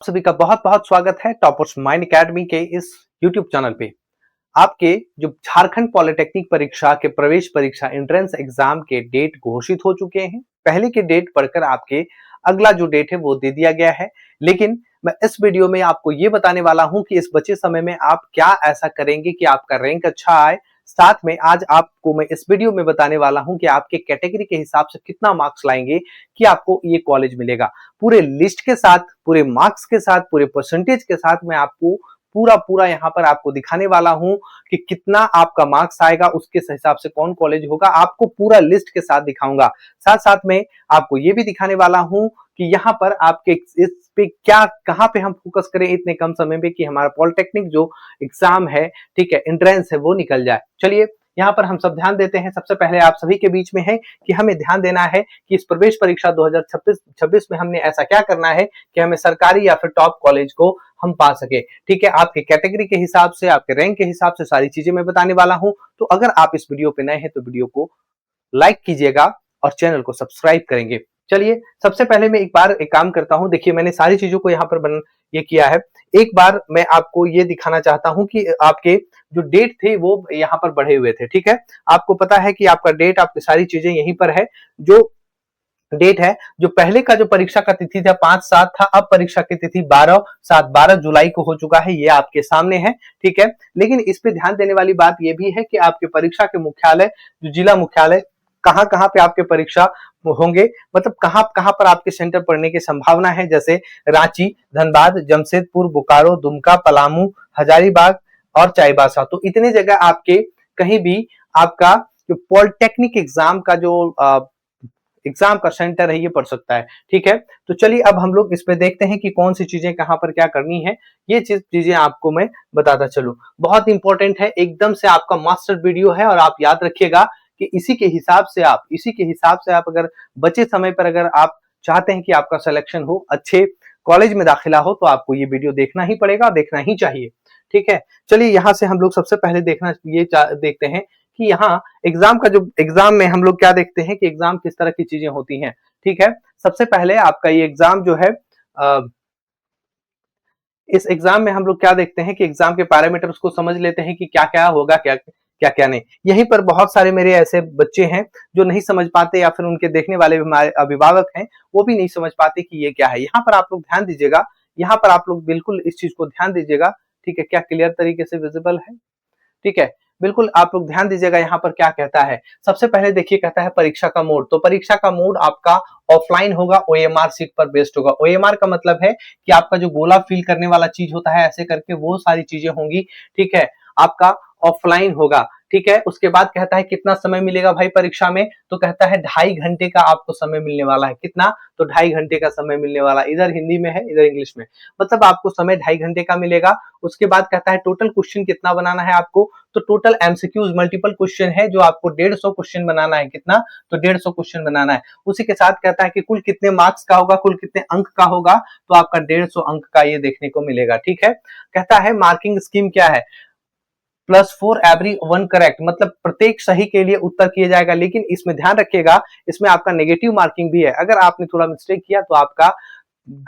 सभी का बहुत बहुत स्वागत है टॉपर्स माइंड एकेडमी के इस यूट्यूब चैनल पे। आपके जो झारखंड पॉलिटेक्निक परीक्षा के प्रवेश परीक्षा एंट्रेंस एग्जाम के डेट घोषित हो चुके हैं। पहले के डेट पढ़कर आपके अगला जो डेट है वो दे दिया गया है, लेकिन मैं इस वीडियो में आपको ये बताने वाला हूं कि इस बचे समय में आप क्या ऐसा करेंगे कि आपका रैंक अच्छा आए। साथ में आज आपको मैं इस वीडियो में बताने वाला हूं कि आपके कैटेगरी के हिसाब से कितना मार्क्स लाएंगे कि आपको ये कॉलेज मिलेगा। पूरे लिस्ट के साथ, पूरे मार्क्स के साथ, पूरे परसेंटेज के साथ मैं आपको पूरा पूरा यहाँ पर आपको दिखाने वाला हूं कि कितना आपका मार्क्स आएगा, उसके हिसाब से कौन कॉलेज होगा, आपको पूरा लिस्ट के साथ दिखाऊंगा। साथ साथ में आपको ये भी दिखाने वाला हूं कि यहाँ पर आपके इस पे क्या, कहाँ पे हम फोकस करें इतने कम समय में कि हमारा पॉलिटेक्निक जो एग्जाम है, ठीक है, एंट्रेंस है, वो निकल जाए। चलिए यहाँ पर हम सब ध्यान देते हैं। सबसे पहले आप सभी के बीच में है कि हमें ध्यान देना है कि इस प्रवेश परीक्षा 2026 में हमने ऐसा क्या करना है कि हमें सरकारी या फिर टॉप कॉलेज को हम पा सके। ठीक है, आपके कैटेगरी के हिसाब से, आपके रैंक के हिसाब से सारी चीजें मैं बताने वाला हूं। तो अगर आप इस वीडियो पे नए हैं तो वीडियो को लाइक कीजिएगा और चैनल को सब्सक्राइब करेंगे। चलिए सबसे पहले मैं एक काम करता हूं। देखिए मैंने सारी चीजों को यहाँ पर ये किया है। एक बार मैं आपको ये दिखाना चाहता हूं कि आपके जो डेट थे वो यहाँ पर बढ़े हुए थे। ठीक है, आपको पता है कि आपका डेट, आपकी सारी चीजें यहीं पर है। जो डेट है, जो पहले का जो परीक्षा का तिथि था 5/7 था, अब परीक्षा की तिथि 12 जुलाई को हो चुका है। ये आपके सामने है। ठीक है, लेकिन इस पे ध्यान देने वाली बात ये भी है कि आपके परीक्षा के मुख्यालय, जो जिला मुख्यालय, कहां कहां पे आपके परीक्षा होंगे, मतलब कहां कहां पर आपके सेंटर पड़ने की संभावना है, जैसे रांची, धनबाद, जमशेदपुर, बोकारो, दुमका, पलामू, हजारीबाग और चाईबासा। तो इतने जगह आपके कहीं भी आपका जो पॉलिटेक्निक एग्जाम का जो एग्जाम का सेंटर है ये पड़ सकता है। ठीक है, तो चलिए अब हम लोग इस पे देखते हैं कि कौन सी चीजें कहां पर क्या करनी है। ये चीजें आपको मैं बताता चलूं, बहुत इंपॉर्टेंट है, एकदम से आपका मास्टर वीडियो है। और आप याद रखिएगा कि इसी के हिसाब से आप अगर बचे समय पर अगर आप चाहते हैं कि आपका सिलेक्शन हो, अच्छे कॉलेज में दाखिला हो, तो आपको ये वीडियो देखना ही पड़ेगा, देखना ही चाहिए। ठीक है, चलिए यहां से हम लोग सबसे पहले देखते हैं कि यहाँ एग्जाम का जो एग्जाम में हम लोग क्या देखते हैं कि एग्जाम किस तरह की चीजें होती हैं। ठीक है, सबसे पहले आपका ये एग्जाम जो है, इस एग्जाम में हम लोग क्या देखते हैं कि एग्जाम के पैरामीटर्स को समझ लेते हैं कि क्या क्या होगा, क्या क्या क्या नहीं। यहीं पर बहुत सारे मेरे ऐसे बच्चे हैं जो नहीं समझ पाते, या फिर उनके देखने वाले हमारे अभिभावक हैं, वो भी नहीं समझ पाते कि ये क्या है। यहाँ पर आप लोग ध्यान दीजिएगा, यहाँ पर आप लोग बिल्कुल इस चीज को ध्यान दीजिएगा। ठीक है, क्या क्लियर तरीके से विजिबल है? ठीक है, बिल्कुल आप लोग ध्यान दीजिएगा यहाँ पर क्या कहता है। सबसे पहले देखिए, कहता है परीक्षा का मोड। तो परीक्षा का मोड आपका ऑफलाइन होगा, ओएमआर सीट पर बेस्ड होगा। ओएमआर का मतलब है कि आपका जो गोला फिल करने वाला चीज होता है, ऐसे करके वो सारी चीजें होंगी। ठीक है, आपका ऑफलाइन होगा। ठीक है, उसके बाद कहता है कितना समय मिलेगा भाई परीक्षा में, तो कहता है 2.5 घंटे का आपको समय मिलने वाला है। कितना? तो 2.5 घंटे का समय मिलने वाला, इधर हिंदी में है, इधर इंग्लिश में, मतलब आपको समय 2.5 घंटे का मिलेगा। उसके बाद कहता है टोटल क्वेश्चन कितना बनाना है आपको, तो टोटल एमसीक्यूज मल्टीपल क्वेश्चन है जो आपको 150 क्वेश्चन बनाना है। कितना? तो 150 क्वेश्चन बनाना है। उसी के साथ कहता है कि कुल कितने मार्क्स का होगा, कुल कितने अंक का होगा, तो आपका 150 अंक का ये देखने को मिलेगा। ठीक है, कहता है मार्किंग स्कीम क्या है, +4 एवरी 1 करेक्ट, मतलब प्रत्येक सही के लिए उत्तर किया जाएगा। लेकिन इसमें ध्यान रखिएगा, इसमें आपका नेगेटिव मार्किंग भी है। अगर आपने थोड़ा मिस्टेक किया तो आपका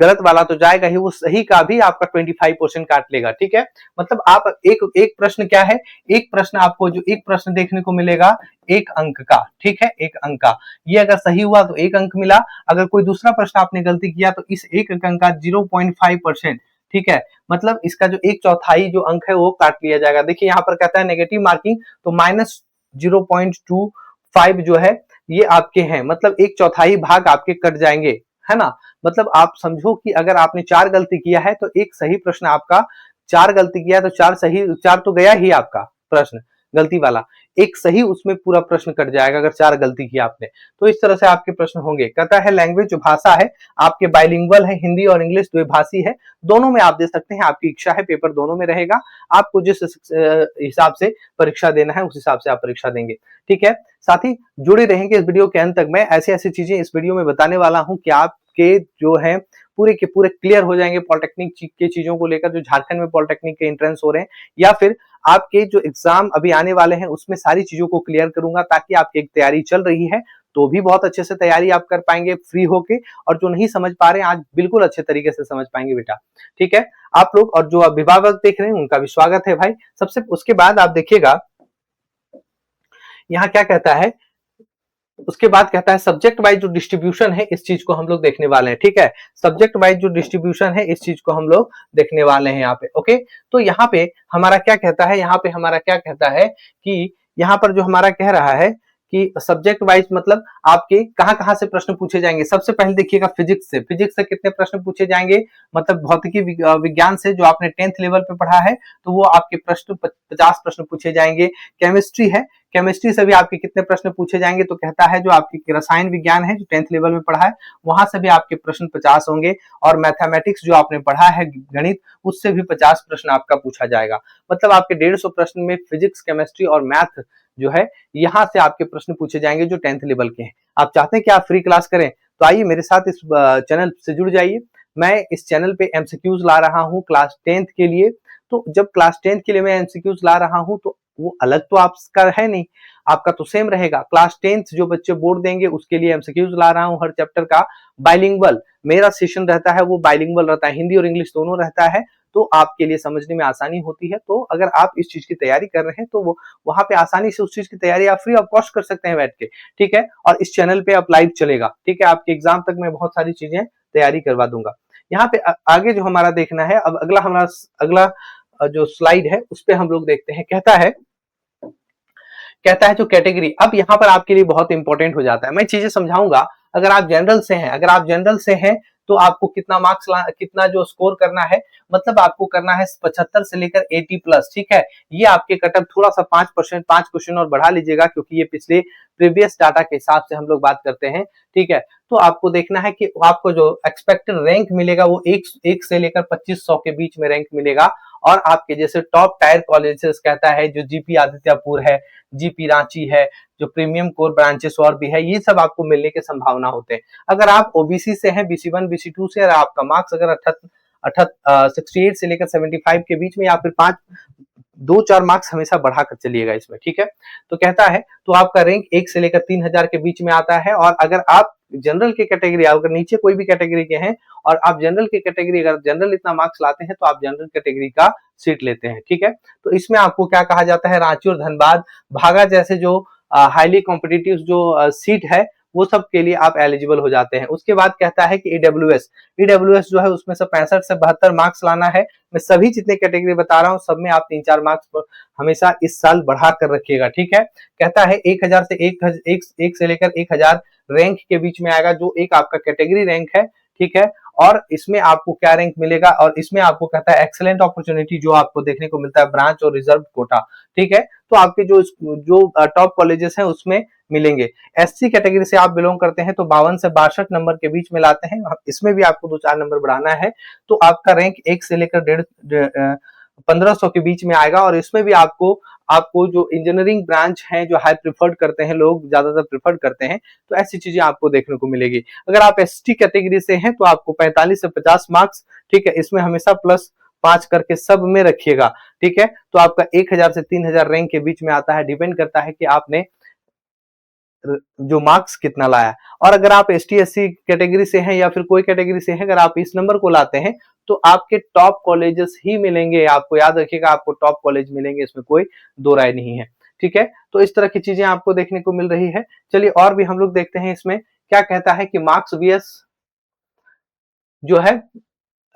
गलत वाला तो जाएगा ही, वो सही का भी आपका 25% काट लेगा। ठीक है, मतलब आप एक एक प्रश्न क्या है, एक प्रश्न आपको जो एक प्रश्न देखने को मिलेगा 1 अंक का। ठीक है, 1 अंक का, ये अगर सही हुआ तो 1 अंक मिला। अगर कोई दूसरा प्रश्न आपने गलती किया तो इस 1 अंक का 0.5%, ठीक है, मतलब इसका जो 1/4 जो अंक है वो काट लिया जाएगा। देखिए यहाँ पर कहता है नेगेटिव मार्किंग, तो -0.25 जो है ये आपके हैं, मतलब 1/4 भाग आपके कट जाएंगे, है ना। मतलब आप समझो कि अगर आपने 4 गलती किया है तो एक सही प्रश्न आपका, 4 गलती किया है तो 4 सही, 4 तो गया ही आपका प्रश्न गलती वाला, एक सही उसमें पूरा प्रश्न कट जाएगा अगर 4 गलती किया आपने। तो इस तरह से आपके प्रश्न होंगे। कहता है लैंग्वेज, जो भाषा है आपके बाइलिंगुअल है, हिंदी और इंग्लिश द्विभाषी है, दोनों में आप दे सकते हैं, आपकी इच्छा है, पेपर दोनों में रहेगा। आपको जिस हिसाब से परीक्षा देना है उस हिसाब से आप परीक्षा देंगे। ठीक है, साथ ही जुड़े रहेंगे इस वीडियो के अंत तक। मैं ऐसी ऐसी चीजें इस वीडियो में बताने वाला हूं कि आपके जो है पूरे के पूरे क्लियर हो जाएंगे पॉलिटेक्निक के चीजों को लेकर, जो झारखंड में पॉलिटेक्निक के एंट्रेंस हो रहे हैं, या फिर आपके जो एग्जाम अभी आने वाले हैं उसमें सारी चीजों को क्लियर करूंगा, ताकि आपकी एक तैयारी चल रही है तो भी बहुत अच्छे से तैयारी आप कर पाएंगे फ्री होके, और जो नहीं समझ पा रहे हैं आज बिल्कुल अच्छे तरीके से समझ पाएंगे बेटा। ठीक है, आप लोग और जो अभिभावक देख रहे हैं उनका भी स्वागत है भाई। सबसे उसके बाद आप देखिएगा यहाँ क्या कहता है, उसके बाद कहता है सब्जेक्ट वाइज जो डिस्ट्रीब्यूशन है इस चीज को हम लोग देखने वाले हैं। ठीक है, सब्जेक्ट वाइज जो डिस्ट्रीब्यूशन है इस चीज को हम लोग देखने वाले हैं यहाँ पे। ओके, तो यहाँ पे हमारा क्या कहता है, यहाँ पे हमारा क्या कहता है कि यहाँ पर जो हमारा कह रहा है कि सब्जेक्ट वाइज मतलब आपके कहाँ कहाँ से प्रश्न पूछे जाएंगे। सबसे पहले देखिएगा फिजिक्स से, फिजिक्स से कितने प्रश्न पूछे जाएंगे, मतलब भौतिकी विज्ञान से जो आपने 10th लेवल पे पढ़ा है तो वो आपके प्रश्न 50 प्रश्न पूछे जाएंगे। केमिस्ट्री है, केमिस्ट्री से भी आपके कितने प्रश्न पूछे जाएंगे, तो कहता है जो आपकी रसायन विज्ञान है जो 10th लेवल में पढ़ा है वहां से भी आपके प्रश्न 50 होंगे, और मैथमेटिक्स जो आपने पढ़ा है गणित उससे भी 50 प्रश्न आपका पूछा जाएगा। मतलब आपके 150 प्रश्न में फिजिक्स, केमिस्ट्री और मैथ जो है यहाँ से आपके प्रश्न पूछे जाएंगे जो 10th लेवल के हैं। आप चाहते हैं कि आप फ्री क्लास करें तो आइए मेरे साथ इस चैनल से जुड़ जाइए। मैं इस चैनल पे एमसीक्यूज ला रहा हूँ क्लास 10th के लिए। तो जब क्लास 10th के लिए मैं एमसीक्यूज ला रहा हूँ तो वो अलग तो आपका है नहीं, आपका तो सेम रहेगा। क्लास 10th जो बच्चे बोर्ड देंगे उसके लिए एमसीक्यूज ला रहा हूँ हर चैप्टर का। बाइलिंगुअल मेरा सेशन रहता है, वो बाइलिंगुअल रहता है, हिंदी और इंग्लिश दोनों रहता है, तो आपके लिए समझने में आसानी होती है। तो अगर आप इस चीज की तैयारी कर रहे हैं तो वो वहां पे आसानी से उस चीज की तैयारी आप फ्री ऑफ कॉस्ट कर सकते हैं बैठ के। ठीक है, और इस चैनल पे आप लाइव चलेगा। ठीक है, आपके एग्जाम तक मैं बहुत सारी चीजें तैयारी करवा दूंगा। यहाँ पे आगे जो हमारा देखना है, अब अगला जो स्लाइड है उस पे हम लोग देखते हैं। कहता है जो कैटेगरी, अब यहाँ पर आपके लिए बहुत इंपॉर्टेंट हो जाता है, मैं चीजें समझाऊंगा। अगर आप जनरल से हैं तो आपको कितना मार्क्स कितना जो स्कोर करना है, मतलब आपको करना है 75 से लेकर 80+। ठीक है, ये आपके कटअप थोड़ा सा 5% 5 क्वेश्चन और बढ़ा लीजिएगा, क्योंकि ये पिछले प्रीवियस डाटा के हिसाब से हम लोग बात करते हैं। ठीक है, तो आपको देखना है कि आपको जो एक्सपेक्टेड रैंक मिलेगा वो एक से लेकर 2500 के बीच में रैंक मिलेगा। और आपके जैसे टॉप टायर कॉलेजेस कहता है जो जीपी आदित्यपुर है, जीपी रांची है, जो प्रीमियम कोर ब्रांचेस और भी है, ये सब आपको मिलने की संभावना होते हैं। अगर आप ओबीसी से हैं, BC1 BC2 से, और आपका मार्क्स अगर 68 से लेकर 75 के बीच में, या फिर 2-4 मार्क्स हमेशा बढ़ाकर चलिएगा इसमें। ठीक है, तो कहता है तो आपका रैंक 1 से लेकर 3000 के बीच में आता है। और अगर आप जनरल की कैटेगरी, अगर नीचे कोई भी कैटेगरी के हैं और आप जनरल की कैटेगरी, अगर जनरल इतना मार्क्स लाते हैं तो आप जनरल कैटेगरी का सीट लेते हैं। ठीक है, तो इसमें आपको क्या कहा जाता है, रांची और धनबाद, भागा जैसे जो हाईली कॉम्पिटिटिव जो सीट है वो सब के लिए आप एलिजिबल हो जाते हैं। उसके बाद कहता है कि ईडब्ल्यूएस जो है उसमें से 65 से 72 मार्क्स लाना है। मैं सभी जितने कैटेगरी बता रहा हूँ सब में आप 3-4 मार्क्स हमेशा इस साल बढ़ा कर रखिएगा। ठीक है, कहता है 1000 से 1 से लेकर 1000 रैंक के बीच में आएगा, जो एक आपका कैटेगरी रैंक है। ठीक है, और इसमें आपको क्या रैंक मिलेगा, और इसमें आपको कहता है एक्सेलेंट अपॉर्चुनिटी जो आपको देखने को मिलता है ब्रांच और रिजर्व कोटा। ठीक है, तो आपके जो टॉप कॉलेजेस हैं उसमें मिलेंगे। एससी कैटेगरी से आप बिलोंग करते हैं तो 52 से 62 नंबर के बीच में लाते हैं, इसमें भी आपको 2-4 नंबर बढ़ाना है, तो आपका रैंक 1 से लेकर 1500 के बीच में आएगा। और इसमें भी आपको जो इंजीनियरिंग ब्रांच है जो हाई प्रिफर्ड करते हैं, लोग ज्यादातर प्रिफर्ड करते हैं, तो ऐसी चीजें आपको देखने को मिलेगी। अगर आप एसटी कैटेगरी से हैं तो आपको 45 से 50 मार्क्स, ठीक है, इसमें हमेशा +5 करके सब में रखिएगा। ठीक है, तो आपका 1000 से 3000 रैंक के बीच में आता है, डिपेंड करता है कि आपने जो मार्क्स कितना लाया। और अगर आप एसटी एससी कैटेगरी से हैं या फिर कोई कैटेगरी से हैं, अगर आप इस नंबर को लाते हैं तो आपके टॉप कॉलेजेस ही मिलेंगे। आपको याद रखिएगा, आपको टॉप कॉलेज मिलेंगे, इसमें कोई दो राय नहीं है। ठीक है, तो इस तरह की चीजें आपको देखने को मिल रही है। चलिए और भी हम लोग देखते हैं इसमें क्या कहता है कि मार्क्स वीएस जो है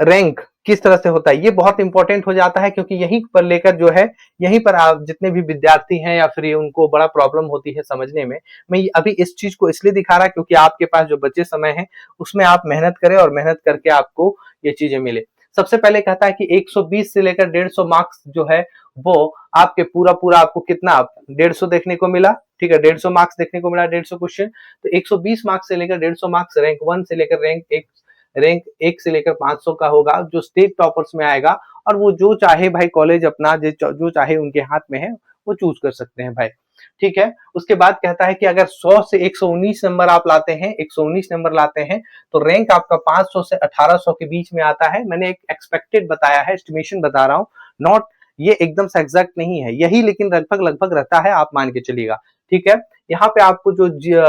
रैंक किस तरह से होता है, ये बहुत इंपॉर्टेंट हो जाता है, क्योंकि यहीं पर लेकर जो है, यहीं पर आप जितने भी विद्यार्थी हैं या फिर उनको बड़ा प्रॉब्लम होती है समझने में। मैं अभी इस चीज को इसलिए दिखा रहा क्योंकि आपके पास जो बचे समय है उसमें आप मेहनत करें और मेहनत करके आपको ये चीजें मिले। सबसे पहले कहता है कि 120 से लेकर 150 मार्क्स जो है वो आपके पूरा आपको कितना 150 देखने को मिला। ठीक है, 150 मार्क्स देखने को मिला, 150 क्वेश्चन, तो 120 मार्क्स से लेकर 150 मार्क्स रैंक 1 से लेकर रैंक 1 से लेकर 500 का होगा, जो स्टेट टॉपर्स में आएगा। और वो जो चाहे भाई कॉलेज अपना जो चाहे उनके हाथ में है वो चूज कर सकते हैं भाई। ठीक है, उसके बाद कहता है कि अगर 100 से 119 नंबर आप लाते हैं, 119 नंबर लाते हैं, तो रैंक आपका 500 से 1800 के बीच में आता है। मैंने एक एक्सपेक्टेड बताया है, एस्टिमेशन बता रहा हूं, नॉट ये एकदम से एग्जैक्ट नहीं है यही, लेकिन लगभग रहता है, आप मान के चलिएगा। ठीक है। यहाँ पे आपको जो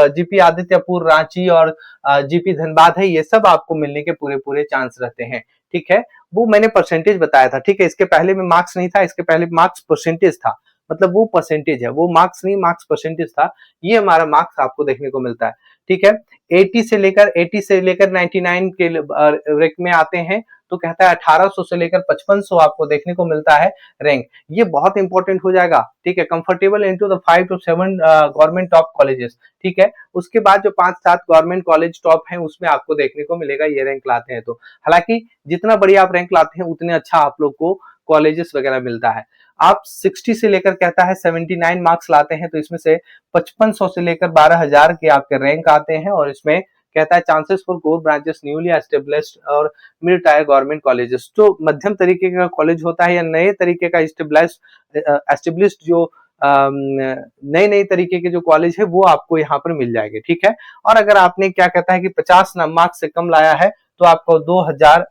जीपी आदित्यपुर, रांची और जीपी धनबाद है, ये सब आपको मिलने के पूरे पूरे चांस रहते हैं, ठीक है। वो मैंने परसेंटेज बताया था, ठीक है। इसके पहले में मार्क्स नहीं था, इसके पहले मार्क्स परसेंटेज था, मतलब वो परसेंटेज है, वो मार्क्स नहीं, मार्क्स परसेंटेज था। ये हमारा मार्क्स आपको देखने को मिलता है, ठीक है। 80 से लेकर 99 के रैंक में आते हैं, तो कहता है 1800 से लेकर 5500 आपको देखने को मिलता है रैंक। ये बहुत इंपॉर्टेंट हो जाएगा, ठीक है। Comfortable into the 5 to 7 government top colleges, ठीक है। उसके बाद जो 5-7 गवर्नमेंट कॉलेज टॉप हैं, उसमें आपको देखने को मिलेगा ये रैंक लाते हैं तो। हालांकि जितना बढ़िया आप रैंक लाते हैं, उतने अच्छा आप लोग को कॉलेजेस वगैरह मिलता है। आप 60 से लेकर कहता है 79 मार्क्स लाते हैं, तो इसमें से 5500 से लेकर 12000 के आपके रैंक आते हैं, और इसमें कहता है chances for core branches newly established और मिड टायर गवर्नमेंट कॉलेजेस। जो मध्यम तरीके का कॉलेज होता है या नए तरीके का एस्टेब्लिश्ड जो नए नए तरीके के जो कॉलेज है, वो आपको यहाँ पर मिल जाएंगे, ठीक है। और अगर आपने क्या कहता है कि 50 मार्क्स से कम लाया है, तो आपको 2000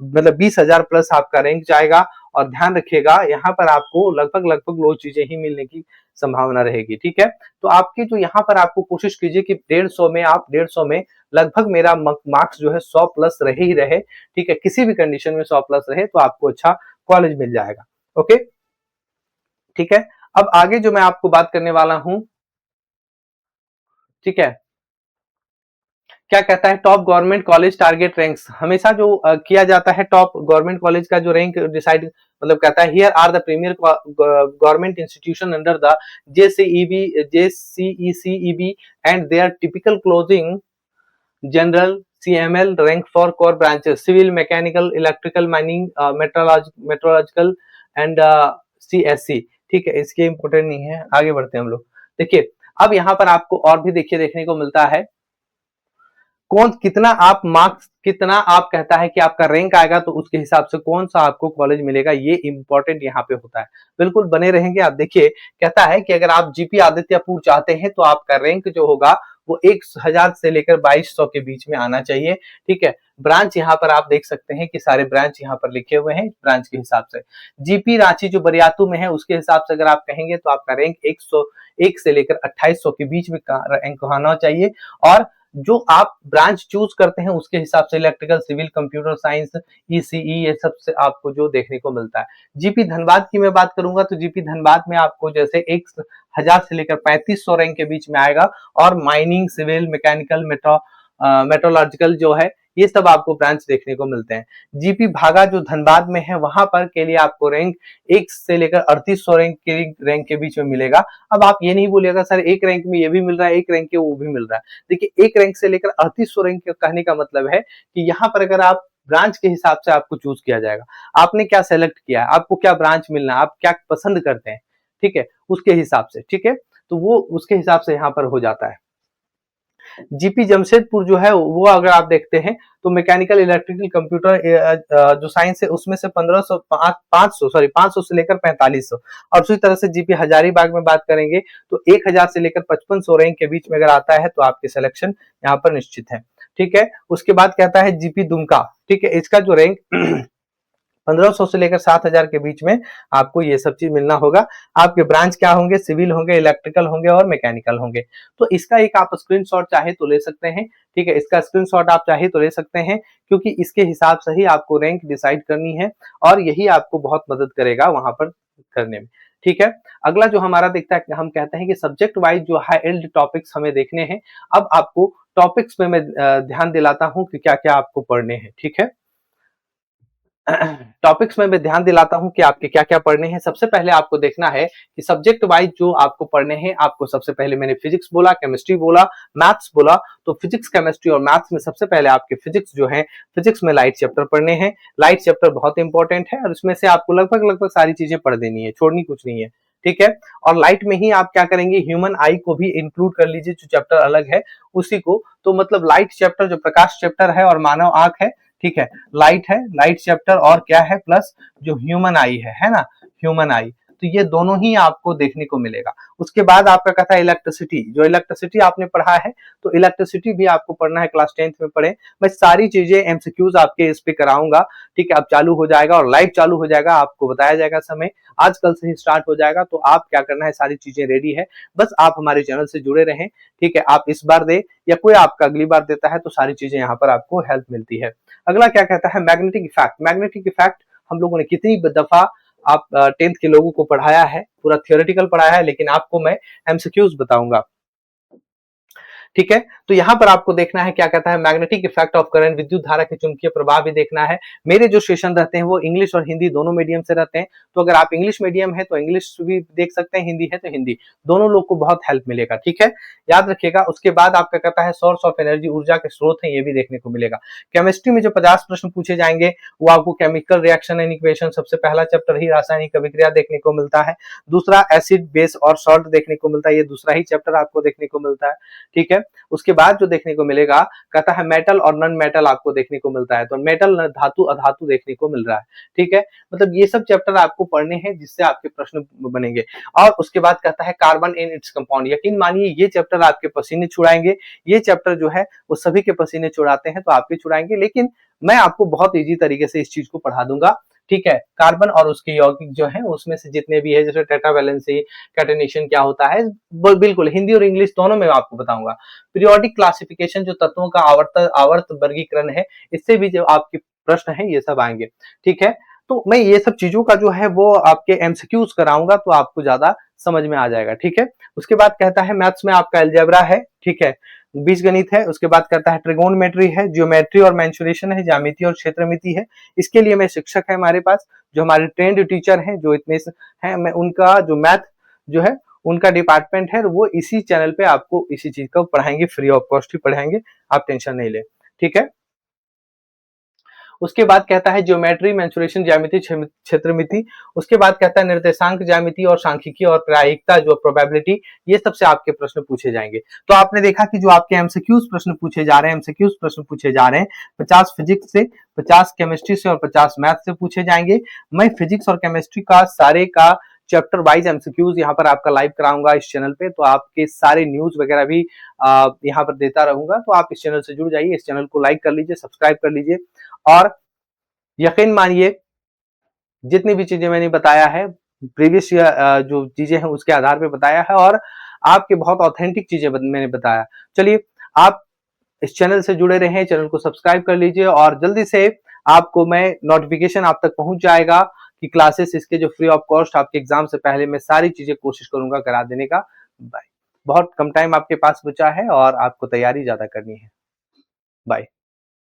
मतलब 20,000 प्लस आपका रैंक जाएगा। और ध्यान रखिएगा, यहाँ पर आपको लगभग लगभग लो चीजें ही मिलने की संभावना रहेगी, ठीक है। तो आपके जो यहाँ पर आपको कोशिश कीजिए कि 150 में आप 150 में लगभग मेरा मार्क्स जो है 100 प्लस रहे ही रहे, ठीक है। किसी भी कंडीशन में 100 प्लस रहे तो आपको अच्छा कॉलेज मिल जाएगा, ओके, ठीक है। अब आगे जो मैं आपको बात करने वाला हूं, ठीक है, क्या कहता है top government college target ranks. हमेशा जो किया जाता है टॉप गवर्नमेंट कॉलेज का जो रैंक डिसाइड, मतलब कहता है here are the premier government institution under the JCECEB and their typical closing general CML rank for core branches civil, mechanical, electrical, mining, metallurgical and CSC, ठीक है। इसके important नहीं है, आगे बढ़ते हैं हम लोग। देखिए, अब यहाँ पर आपको और भी देखिए देखने को मिलता है कौन कितना आप मार्क्स, कितना आप कहता है कि आपका रैंक आएगा, तो उसके हिसाब से कौन सा आपको कॉलेज मिलेगा, ये इंपॉर्टेंट यहाँ पे होता है। बिल्कुल बने रहेंगे आप। देखिए, कहता है कि अगर आप जीपी आदित्यपुर चाहते हैं, तो आपका रैंक जो होगा वो 1000 से लेकर 2200 के बीच में आना चाहिए, ठीक है। ब्रांच यहाँ पर आप देख सकते हैं कि सारे ब्रांच यहाँ पर लिखे हुए हैं ब्रांच के हिसाब से। जीपी रांची जो बरियातू में है, उसके हिसाब से अगर आप कहेंगे, तो आपका रैंक 101 से लेकर 2800 के बीच में रैंक होना चाहिए। और जो आप ब्रांच चूज करते हैं, उसके हिसाब से electrical, civil, computer science, ECE, ये सब से आपको जो देखने को मिलता है। जीपी धनबाद की मैं बात करूंगा, तो जीपी धनबाद में आपको जैसे 1000 से लेकर 3500 रैंक के बीच में आएगा। और माइनिंग, सिविल, मैकेनिकल, मेट्रोलॉजिकल जो है, ये सब आपको ब्रांच देखने को मिलते हैं। जीपी भागा जो धनबाद में है, वहां पर के लिए आपको रैंक 1 से लेकर 3800 रैंक के बीच में मिलेगा। अब आप ये नहीं बोलिएगा सर एक रैंक में ये भी मिल रहा है, एक रैंक के वो भी मिल रहा है। देखिए, एक रैंक से लेकर 3800 रैंक कहने का मतलब है कि यहाँ पर अगर आप ब्रांच के हिसाब से आपको चूज किया जाएगा, आपने क्या सेलेक्ट किया है, आपको क्या ब्रांच मिलना है, आप क्या पसंद करते हैं, ठीक है, उसके हिसाब से, ठीक है। तो वो उसके हिसाब से यहाँ पर हो जाता है। जीपी जमशेदपुर जो है, वो अगर आप देखते हैं, तो मैकेनिकल, इलेक्ट्रिकल, कंप्यूटर जो साइंस है, उसमें से 500 से लेकर 4500। और उसी तरह से जीपी हजारीबाग में बात करेंगे, तो 1000 से लेकर 5500 रैंक के बीच में अगर आता है, तो आपकी सिलेक्शन यहाँ पर निश्चित है, ठीक है। उसके बाद कहता है जीपी दुमका, ठीक है, इसका जो रैंक 1500 से लेकर 7000 के बीच में आपको ये सब चीज मिलना होगा। आपके ब्रांच क्या होंगे, सिविल होंगे, इलेक्ट्रिकल होंगे और मैकेनिकल होंगे। तो इसका एक आप स्क्रीनशॉट चाहे तो ले सकते हैं, ठीक है। इसका स्क्रीनशॉट आप चाहे तो ले सकते हैं, क्योंकि इसके हिसाब से ही आपको रैंक डिसाइड करनी है, और यही आपको बहुत मदद करेगा वहां पर करने में, ठीक है। अगला जो हमारा देखता है, हम कहते हैं कि सब्जेक्ट वाइज जो हाई एल्ड टॉपिक्स हमें देखने हैं। अब आपको टॉपिक्स में मैं ध्यान दिलाता हूं कि क्या क्या आपको पढ़ने हैं, ठीक है। टॉपिक्स में मैं ध्यान दिलाता हूं कि आपके क्या क्या पढ़ने हैं। सबसे पहले आपको देखना है कि सब्जेक्ट वाइज जो आपको पढ़ने हैं, आपको सबसे पहले मैंने फिजिक्स बोला, केमिस्ट्री बोला, मैथ्स बोला। तो फिजिक्स, केमिस्ट्री और मैथ्स में सबसे पहले आपके फिजिक्स जो है, फिजिक्स में लाइट चैप्टर पढ़ने हैं। लाइट चैप्टर बहुत इंपॉर्टेंट है, और उसमें से आपको लगभग लगभग सारी चीजें पढ़ देनी है, छोड़नी कुछ नहीं है, ठीक है। और लाइट में ही आप क्या करेंगे, ह्यूमन आई को भी इंक्लूड कर लीजिए, जो चैप्टर अलग है उसी को। तो मतलब लाइट चैप्टर जो प्रकाश चैप्टर है और मानव आंख है, ठीक है, लाइट है, लाइट चैप्टर और क्या है प्लस जो ह्यूमन आई है ना, ह्यूमन आई। तो ये दोनों ही आपको देखने को मिलेगा। उसके बाद आपका कहता है इलेक्ट्रिसिटी, जो इलेक्ट्रिसिटी आपने पढ़ा है तो इलेक्ट्रिसिटी भी आपको पढ़ना है, क्लास 10th में पढ़े। मैं सारी चीजें एमसीक्यूज आपके इस पे कराऊंगा, ठीक है। अब चालू हो जाएगा और लाइव चालू हो जाएगा, आपको बताया जाएगा समय, आज कल से ही स्टार्ट हो जाएगा। तो आप क्या करना है, सारी चीजें रेडी है, बस आप हमारे चैनल से जुड़े रहें, ठीक है। आप इस बार दे या कोई आपका अगली बार देता है तो सारी चीजें यहाँ पर आपको हेल्प मिलती है। अगला क्या कहता है, मैग्नेटिक इफेक्ट। मैग्नेटिक इफेक्ट हम लोगों ने कितनी दफा आप 10th के लोगों को पढ़ाया है, पूरा थियोरेटिकल पढ़ाया है, लेकिन आपको मैं एमसीक्यूज बताऊंगा, ठीक है। तो यहां पर आपको देखना है क्या कहता है, मैग्नेटिक इफेक्ट ऑफ करंट, विद्युत धारा के चुंबकीय प्रभाव भी देखना है। मेरे जो सेशन रहते हैं वो इंग्लिश और हिंदी दोनों मीडियम से रहते हैं, तो अगर आप इंग्लिश मीडियम है तो इंग्लिश भी देख सकते हैं, हिंदी है तो हिंदी, दोनों लोग को बहुत हेल्प मिलेगा, ठीक है, याद रखिएगा। उसके बाद आपका कहता है सोर्स ऑफ एनर्जी, ऊर्जा के स्रोत है, ये भी देखने को मिलेगा। केमिस्ट्री में जो 50 प्रश्न पूछे जाएंगे वो आपको केमिकल रिएक्शन एंड इक्वेशन, सबसे पहला चैप्टर ही रासायनिक अभिक्रिया देखने को मिलता है। दूसरा एसिड बेस और सॉल्ट देखने को मिलता है, ये दूसरा ही चैप्टर आपको देखने को मिलता है, ठीक है। उसके बाद जो देखने को मिलेगा कहता है मेटल और नॉन मेटल आपको देखने को मिलता है, तो मेटल धातु अधातु देखने को मिल रहा है, ठीक है। मतलब ये सब चैप्टर आपको पढ़ने हैं जिससे आपके प्रश्न बनेंगे। और उसके बाद कहता है कार्बन इन इट्स कंपाउंड। यकीन मानिए ये चैप्टर आपके पसीने छुड़ाएंगे, ये चैप्टर जो है वो सभी के पसीने छुड़ाते हैं तो आपके छुड़ाएंगे, लेकिन मैं आपको बहुत इजी तरीके से इस चीज को पढ़ा दूंगा, ठीक है। कार्बन और उसके यौगिक जो है उसमें से जितने भी है, जैसे टेट्रावैलेंसी, कैटेनेशन क्या होता है, बिल्कुल हिंदी और इंग्लिश दोनों में आपको बताऊंगा। पीरियोडिक क्लासिफिकेशन, जो तत्वों का आवर्त वर्गीकरण है, इससे भी जो आपके प्रश्न है ये सब आएंगे, ठीक है। तो मैं ये सब चीजों का जो है वो आपके एमसीक्यूज कराऊंगा तो आपको ज्यादा समझ में आ जाएगा, ठीक है। उसके बाद कहता है मैथ्स में आपका अलजेब्रा है, ठीक है, बीजगणित है। उसके बाद कहता है ट्रिगोनोमेट्री है, ज्योमेट्री और मेंसुरेशन है, ज्यामिति और क्षेत्रमिति है। इसके लिए मैं शिक्षक है हमारे पास, जो हमारे ट्रेंड टीचर हैं, जो इतने हैं, मैं उनका जो मैथ जो है उनका डिपार्टमेंट है, वो इसी चैनल पे आपको इसी चीज को पढ़ाएंगे, फ्री ऑफ कॉस्ट ही पढ़ाएंगे, आप टेंशन नहीं ले, ठीक है। उसके बाद कहता है ज्योमेट्री, मेंसुरेशन, ज्यामिति, क्षेत्रमिति। उसके बाद कहता है निर्देशांक ज्यामिति और सांख्यिकी और प्रायिकता, जो प्रोबेबिलिटी, ये सबसे आपके प्रश्न पूछे जाएंगे। तो आपने देखा कि जो आपके एमसीक्यूज प्रश्न पूछे जा रहे हैं, एमसीक्यूज प्रश्न पूछे जा रहे हैं 50 फिजिक्स से, 50 केमिस्ट्री से और 50 मैथ से पूछे जाएंगे। मैं फिजिक्स और केमिस्ट्री का सारे का चैप्टर वाइज एमसीक्यूज यहाँ पर आपका लाइव कराऊंगा इस चैनल पे, तो आपके सारे न्यूज वगैरह भी यहाँ पर देता रहूंगा। तो आप इस चैनल से जुड़ जाइए, इस चैनल को लाइक कर लीजिए, सब्सक्राइब कर लीजिए, और यकीन मानिए जितनी भी चीजें मैंने बताया है प्रीवियस जो चीजें हैं उसके आधार पे बताया है, और आपके बहुत ऑथेंटिक चीजें मैंने बताया। चलिए, आप इस चैनल से जुड़े रहें, चैनल को सब्सक्राइब कर लीजिए, और जल्दी से आपको मैं नोटिफिकेशन आप तक पहुंच जाएगा कि क्लासेस इसके जो फ्री ऑफ कॉस्ट आपके एग्जाम से पहले मैं सारी चीजें कोशिश करूंगा करा देने का। बाय। बहुत कम टाइम आपके पास बचा है और आपको तैयारी ज्यादा करनी है। बाय।